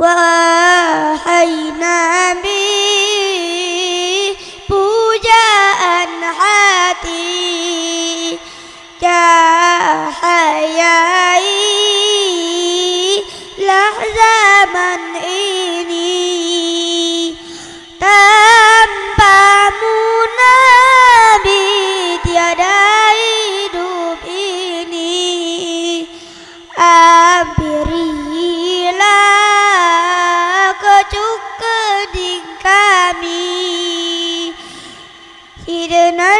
Wahai Nabi, pujaan hati cahayailah zaman ini. Tanpamu Nabi tiada hidup ini. Hampirilah kecup keding kami, hidna